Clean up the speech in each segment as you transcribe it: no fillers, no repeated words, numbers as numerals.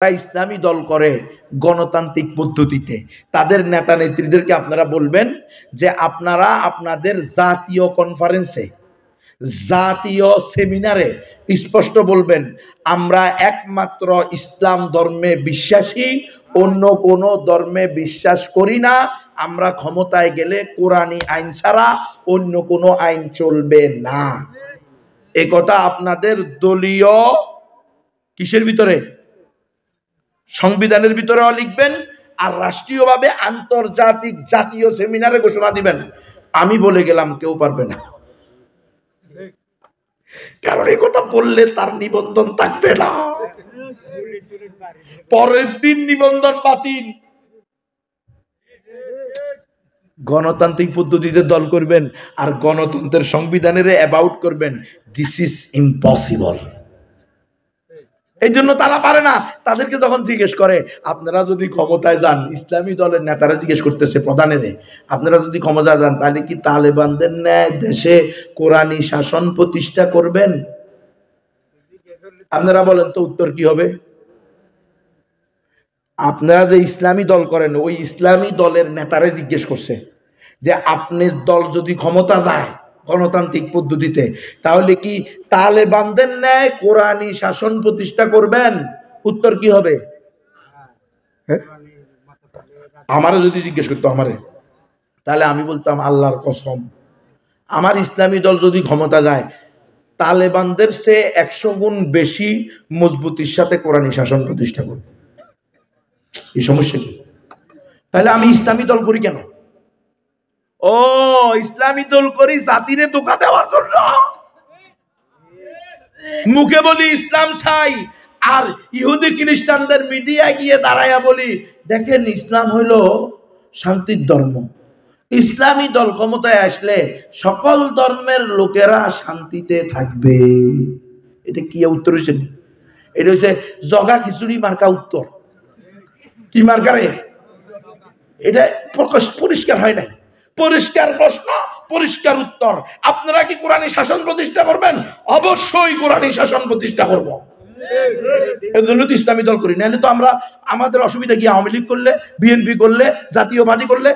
ইসলামী দল করে গণতান্ত্রিক পদ্ধতিতে, তাদের নেতা নেত্রীদেরকে আপনারা বলবেন যে আপনারা আপনাদের জাতীয় কনফারেন্সে, জাতীয় সেমিনারে স্পষ্ট বলবেন আমরা একমাত্র ইসলাম ধর্মে বিশ্বাসী, অন্য কোন ধর্মে বিশ্বাস করি না, আমরা ক্ষমতায় গেলে কোরআনী আইন ছাড়া অন্য কোনো আইন চলবে না। এ কথা আপনাদের দলীয় কিসের ভিতরে, সংবিধানের ভিতরেও লিখবেন, আর রাষ্ট্রীয়ভাবে আন্তর্জাতিক জাতীয় সেমিনারে ঘোষণা দিবেন। আমি বলে গেলাম, কেউ পারবে না, কারণ এই কথা বললে তার নিবন্ধন থাকবে না, পরের দিন নিবন্ধন বাতিল। গণতান্ত্রিক পদ্ধতিতে দল করবেন আর গণতন্ত্রের সংবিধানের অ্যাবাউট করবেন, দিস ইজ ইম্পসিবল। এই জন্য তারা পারে না। তাদেরকে যখন জিজ্ঞেস করে আপনারা যদি ক্ষমতায় যান, ইসলামী দলের নেতারা জিজ্ঞেস করতেছে প্রধানের, আপনারা যদি ক্ষমতায় যান তাহলে কি তালেবানদের ন্যায় দেশে কোরআনী শাসন প্রতিষ্ঠা করবেন? আপনারা বলেন তো উত্তর কি হবে? আপনারা যে ইসলামী দল করেন, ওই ইসলামী দলের নেতারা জিজ্ঞেস করছে যে আপনার দল যদি ক্ষমতা যায় গণতান্ত্রিক পদ্ধতিতে, তাহলে কি তালেবানদের ন্যায় কোরআনী শাসন প্রতিষ্ঠা করবেন? উত্তর কি হবে? আমারও যদি জিজ্ঞেস করতো আমারে, তাহলে আমি বলতাম আল্লাহর কসম, আমার ইসলামী দল যদি ক্ষমতা যায় তালেবানদের চেয়ে 100 গুণ বেশি মজবুতির সাথে কোরআনী শাসন প্রতিষ্ঠা করবে। এই সমস্যা কি? তাহলে আমি ইসলামী দল করি কেন? ও ইসলামী দল করি জাতিরে ধোঁকা দেওয়ার জন্য। মুখে বলি ইসলাম চাই, আর ইহুদি খ্রিস্টানদের মিডিয়ায় গিয়ে দাঁড়াইয়া বলি দেখেন ইসলাম হইল শান্তির ধর্ম। ইসলামী দল ক্ষমতায় আসলে সকল ধর্মের লোকেরা শান্তিতে থাকবে। এটা কি উত্তর হয়েছে? এটা হচ্ছে জগা খিচুড়ি মার্কা উত্তর। কি মার্কারে? এটা পরিষ্কার হয় নাই, পরিষ্কার প্রশ্ন, পরিষ্কার উত্তর। আপনারা কি কোরআনী শাসন প্রতিষ্ঠা করবেন? অবশ্যই কোরআনী শাসন প্রতিষ্ঠা করব। এর জন্য তো ইসলামী দল করি, নাহলে তো আমরা আমাদের অসুবিধা কি? আওয়ামী লীগ করলে, বিএনপি করলে, জাতীয়বাদী করলে।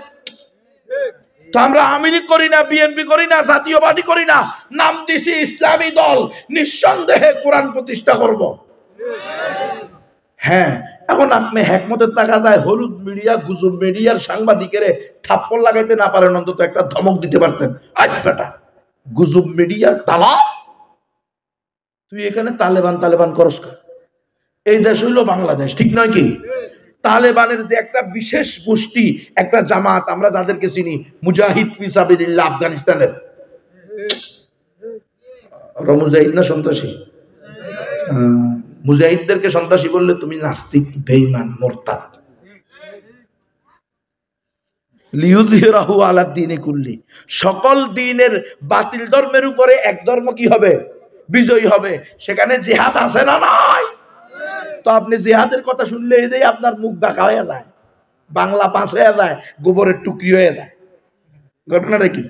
তো আমরা আওয়ামী লীগ করি না, বিএনপি করি না, জাতীয়বাদী করি না, নাম দিছি ইসলামী দল, নিঃসন্দেহে কোরআন প্রতিষ্ঠা করব। হ্যাঁ, এখন আপনি হেকমতের টাকা দেয় হলুদ মিডিয়া, গুজব মিডিয়ার সাংবাদিকের থাপ্পড় লাগাইতে না পারেন, অন্তত একটা ধমক দিতে পারতেন। আজ বেটা গুজব মিডিয়ার তালা, তুই এখানে তালেবান তালেবান করস কর? এই দেশ হইল বাংলাদেশ, ঠিক নয় কি? তালেবানের যে একটা বিশেষ গোষ্ঠী, একটা জামাত, আমরা যাদেরকে চিনি মুজাহিদ ফি সাবিলিল্লাহ, আফগানিস্তানের মুজাহিদ না সন্ত্রাসী? মুজাহিদদেরকে সন্ত্রাসী বললে তুমি নাস্তিক, বেঈমান, মুরতাদ। লিইয়ুযহিরাহু আলা দ্বীনি কুল্লি, সকল দ্বীনের বাতিল ধর্মের উপরে এক ধর্ম কি হবে? বিজয়ী হবে। সেখানে জিহাদ আছে না নাই? তো আপনি জিহাদের কথা শুনলে এই আপনার মুখ ঢাকা হয়ে যায়, বাংলা পাস হয়ে যায়, গোবরের টুকরি হয়ে যায়। ঘটনাটা কি?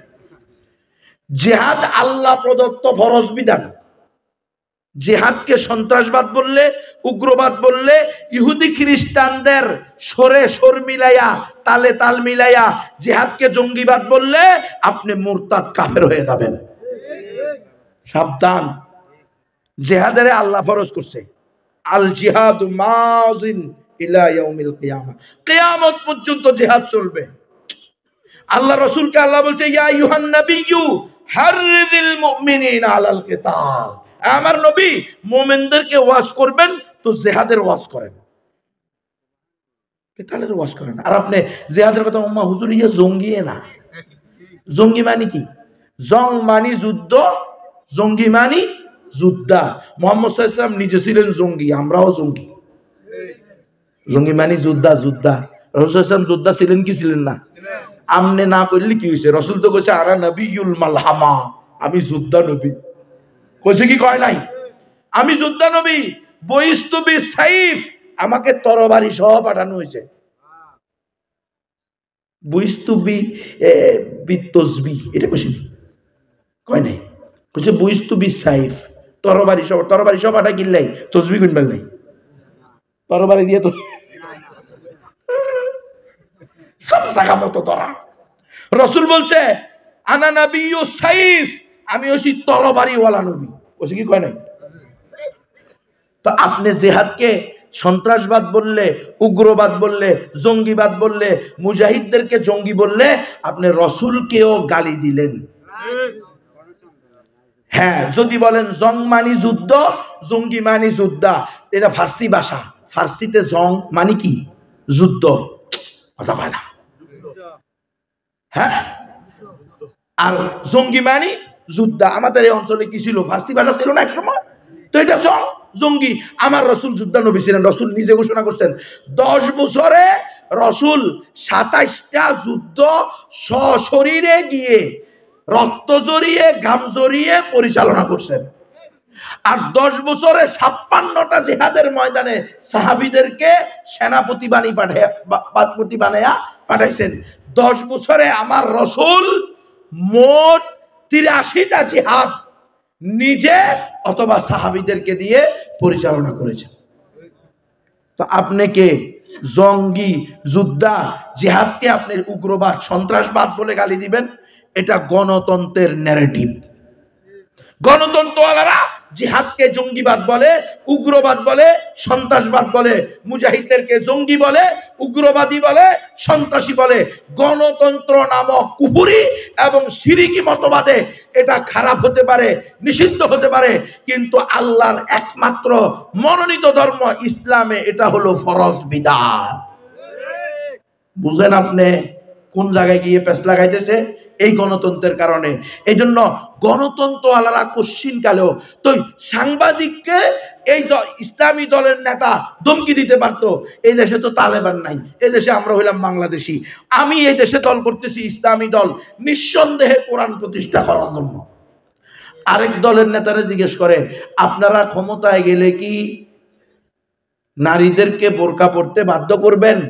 জিহাদ আল্লাহ প্রদত্ত ফরজ বিধান। জিহাদকে সন্ত্রাসবাদ বললে, উগ্রবাদ বললে, ইহুদি খ্রিস্টানদের সরে সর মিলাইয়া, তালে তাল মিলাইয়া জিহাদকে জঙ্গিবাদ বললে আপনি মুরতাদ কাফের হয়ে যাবেন। সাবধান, জিহাদের আল্লাহ ফরজ করছে, আল জিহাদ মাযিন ইলা ইয়াউমিল কিয়ামা, কিয়ামত পর্যন্ত জিহাদ চলবে। আল্লাহ রাসূলকে আল্লাহ বলছে ইয়া আইয়ুহান নাবিয়্যু হাররিদিল মুমিনিনা আলাল কিতাল, আমার নবী মুমিনদেরকে ওয়াজ করবেন তো জিহাদের ওয়াজ করেন, কিতালের ওয়াজ করেন। আর আপনি জিহাদের কথা উম্মা হুজুর ইয়া জঙ্গি না। জঙ্গি মানে কি? জং মানে যুদ্ধ, জঙ্গি মানে যোদ্ধা। মুহাম্মদ সাল্লাল্লাহু আলাইহি ওয়াসাল্লাম নিজে ছিলেন জঙ্গি, আমরাও জঙ্গি। জঙ্গি মানে যোদ্ধা, যোদ্ধা। রাসূল সাল্লাল্লাহু আলাইহি ওয়াসাল্লাম যোদ্ধা ছিলেন কি ছিলেন না? আমনে না করলে কি হয়েছে? রাসূল তো কইছে আরা নবিয়ুল মালহামা, আমি যোদ্ধা নবী। কইছে কি কয় নাই? আমি যোদ্ধা নবী। বইস্তু বিসাইফ, আমাকে তরবারি সহ পাঠানো হয়েছে। বইস্তু বিতসবি, এটা কইছে কয় নাই? কইছে বইস্তু বিসাইফ, তরবারি সহ। তরবারি সহ পাঠা কিনলাই, তসবি কিনবেন নাই। তরবারি দিয়ে তো সব জায়গা মতো ধরা। রসুল বলছে আনা নবী ও সাইফ, আমি ওই তরবারিওয়ালা নবী। ওসে কি কয় নাই? তো আপনি জিহাদকে সন্ত্রাসবাদ বললে, উগ্রবাদ বললে, জঙ্গিবাদ বললে, মুজাহিদদেরকে জঙ্গি বললে, আপনি রসুলকেও গালি দিলেন। হ্যাঁ, যদি বলেন জং মানি যুদ্ধ, জঙ্গি মানি যোদ্ধা, এটা ফার্সি ভাষা। ফার্সিতে জং মানে কি? যুদ্ধ। কথা হয় না? হ্যাঁ, আর জঙ্গি মানি যোদ্ধা। আমাদের এই অঞ্চলে কি ছিল? ফার্সি ভাষা ছিল না এক সময়। তো এটা জঙ্গি। আমার রসুল যোদ্ধা নবী ছিলেন। রসুল নিজে ঘোষণা করছেন 10 বছরে রসুল 27টা যুদ্ধ সশরীরে গিয়ে রক্ত জড়িয়ে ঘাম জড়িয়ে পরিচালনা করছেন। আর 10 বছরে 56টা জিহাদের ময়দানে সাহাবীদেরকে সেনাপতি বানাইয়া পাঠাইছেন। 10 বছরে আমার রসুল মোট 83টা জিহাদ নিজে অথবা সাহাবীদেরকে দিয়ে পরিচালনা করেছেন। তো আপনি কে জঙ্গি যোদ্ধা জিহাদকে আপনি উগ্রবাদ সন্ত্রাসবাদ বলে গালি দিবেন? এটা গণতন্ত্রের ন্যারেটিভ। গণতন্ত্রওয়ালারা জিহাদকে জঙ্গিবাদ বলে, উগ্রবাদ বলে, সন্ত্রাসবাদ বলে, মুজাহিদদেরকে জঙ্গি বলে, উগ্রবাদী বলে, সন্ত্রাসী বলে। গণতন্ত্র নামক কুফরি এবং শিরকি মতবাদে এটা খারাপ হতে পারে, নিষিদ্ধ হতে পারে, কিন্তু আল্লাহর একমাত্র মনোনীত ধর্ম ইসলামে এটা হলো ফরজ বিধান। বুঝেন আপনি কোন জায়গায় গিয়ে পেছ লাগাইতেছে? এই গণতন্ত্রের কারণে। এই জন্য গণতন্ত্রওয়ালারা কোশ্চিন কালেও তো সাংবাদিককে এই ইসলামী দলের নেতা ধমকি দিতে পারতো। এই দেশে তো তালেবান নাই, এই দেশে আমরা হইলাম বাংলাদেশি। আমি এই দেশে দল করতেছি ইসলামী দল, নিঃসন্দেহে কোরআন প্রতিষ্ঠা করার জন্য। আরেক দলের নেতারা জিজ্ঞেস করে আপনারা ক্ষমতায় গেলে কি নারীদেরকে বোরকা পরতে বাধ্য করবেন?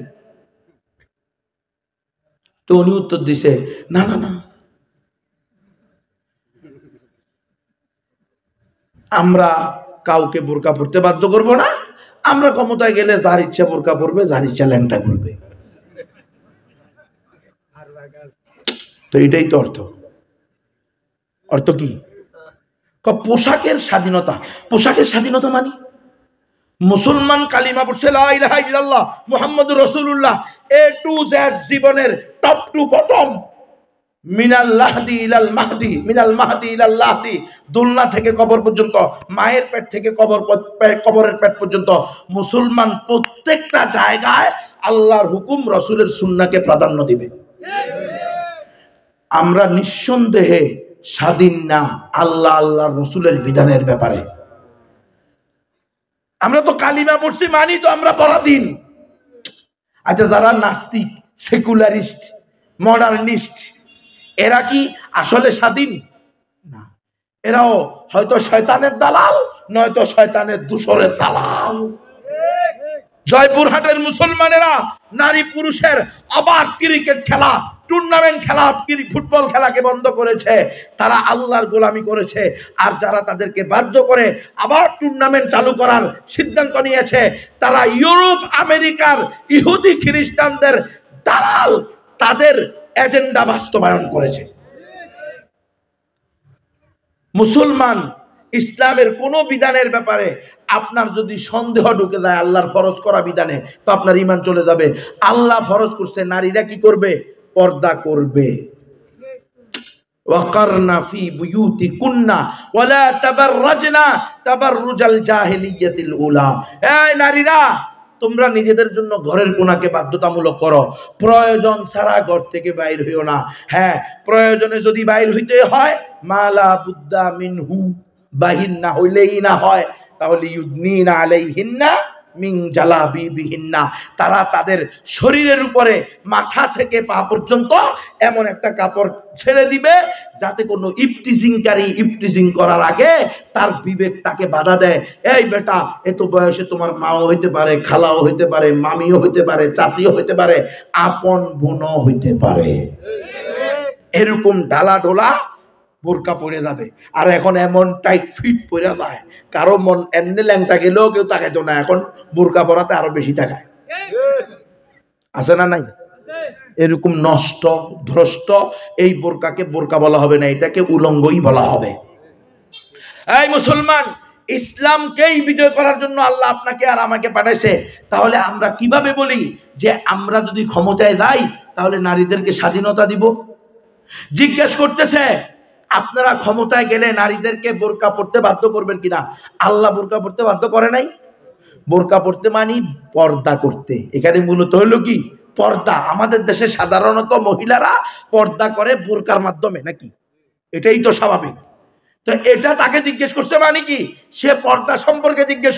তো উনি উত্তর দিছে না না না, আমরা কাউকে বোরকা পরতে বাধ্য করব না। আমরা ক্ষমতায় গেলে যার ইচ্ছা বোরকা পরবে, যার ইচ্ছা ল্যাংটা করবে। তো এটাই তো অর্থ। অর্থ কি? পোশাকের স্বাধীনতা। পোশাকের স্বাধীনতা মানে মুসলমান কালিমা পড়ছে লা ইলাহা ইল্লাল্লাহ মুহাম্মাদুর রাসূলুল্লাহ, এ টু জেড জীবনের টপ টু বটম, মিনাল লাহদি ইলাল মাহদি, মিনাল মাহদি ইলাল লাহদি, দোলনা থেকে কবর পর্যন্ত, মায়ের পেট থেকে কবরের পেট পর্যন্ত মুসলমান প্রত্যেকটা জায়গায় আল্লাহর হুকুম রাসূলের সুন্নাহকে প্রাধান্য দিবে। আমরা নিঃসন্দেহে স্বাধীন না আল্লাহ আল্লাহর রাসূলের বিধানের ব্যাপারে। আমরা তো কালিমা পড়ছি মানি তো আমরা পরাধীন। আচ্ছা, যারা নাস্তিক, সেকুলারিস্ট, মডার্নিস্ট, এরা কি আসলে স্বাধীন? না, এরাও হয়তো শয়তানের দালাল, নয়তো শয়তানের দূষরের দালাল। জয়পুরহাটের মুসলমানেরা নারী পুরুষের আবার ক্রিকেট খেলা, টুর্নামেন্ট খেলা, ফুটবল খেলাকে বন্ধ করেছে। তারা আল্লাহর গোলামি করেছে। আর যারা তাদেরকে বাধ্য করে আবার টুর্নামেন্ট চালু করার সিদ্ধান্ত নিয়েছে, তারা ইউরোপ আমেরিকার ইহুদি খ্রিস্টানদের দালাল, তাদের এজেন্ডা বাস্তবায়ন করেছে। মুসলমান ইসলামের কোন বিধানের ব্যাপারে আপনার যদি সন্দেহ ঢুকে যায় আল্লাহর ফরজ করা বিধানে, তো আপনার ঈমান চলে যাবে। আল্লাহ ফরজ করছে নারীরা কি করবে? পর্দা করবে। ওয়াকারনা ফি বুয়ুতিকুন্না ওয়ালা তাবাররাজনা তাবাররুজাল জাহিলিয়াতিল উলা। এই নারীরা, তোমরা নিজেদের জন্য ঘরের কোনাকে বাধ্যতামূলক করো, প্রয়োজন ছাড়া ঘর থেকে বাইর হইও না। হ্যাঁ, প্রয়োজনে যদি বাইর হইতে হয়, মালা বুদ্দা মিনহু, বাহির না হইলেই না হয়, তাহলে ইউদনিনা আলাইহিন্না মিন জালাবিবিহিন্না, তারা তাদের শরীরের উপরে মাথা থেকে পা পর্যন্ত এমন একটা কাপড় ছেড়ে দিবে যাতে কোনো ইফটিজিংকারী ইফটিজিং করার আগে তার বিবেক তাকে বাধা দেয়। এই বেটা, এত বয়সে তোমার মাও হইতে পারে, খালাও হইতে পারে, মামিও হইতে পারে, চাচিও হইতে পারে, আপন বোনও হইতে পারে। এরকম ডালা ডোলা বোরকা পরে যাবে। আর এখন এমন টাইট ফিট পরে যায়, কারো মন এমনি ল্যাংটা গেলেও কেউ তাকাইতো না, এখন বোরকা পরাতে আরো বেশি তাকায়। আছে না নাই? এরকম নষ্ট ভ্রষ্ট এই বোরকাকে বোরকা বলা হবে না, এটাকে উলঙ্গই বলা হবে। এই মুসলমান, ইসলামকেই বিজয় করার জন্য আল্লাহ আপনাকে আর আমাকে পাঠাইছে। তাহলে আমরা কিভাবে বলি যে আমরা যদি ক্ষমতায় যাই তাহলে নারীদেরকে স্বাধীনতা দিব? জিজ্ঞেস করতেছে আপনারা ক্ষমতায় গেলে নারীদেরকে বোরকা পড়তে বাধ্য করবেন কিনা? আল্লাহ বোরকা পড়তে বাধ্য করে নাই। বোরকা পড়তে মানে পর্দা করতে, এখানে মূলত হলো কি পর্দা। আমাদের দেশে সাধারণত মহিলারা পর্দা করে বোরকার মাধ্যমে, নাকি? এটাই তো স্বাভাবিক। তো এটা তাকে জিজ্ঞেস করছে মানে কি, সে পর্দা সম্পর্কে জিজ্ঞেস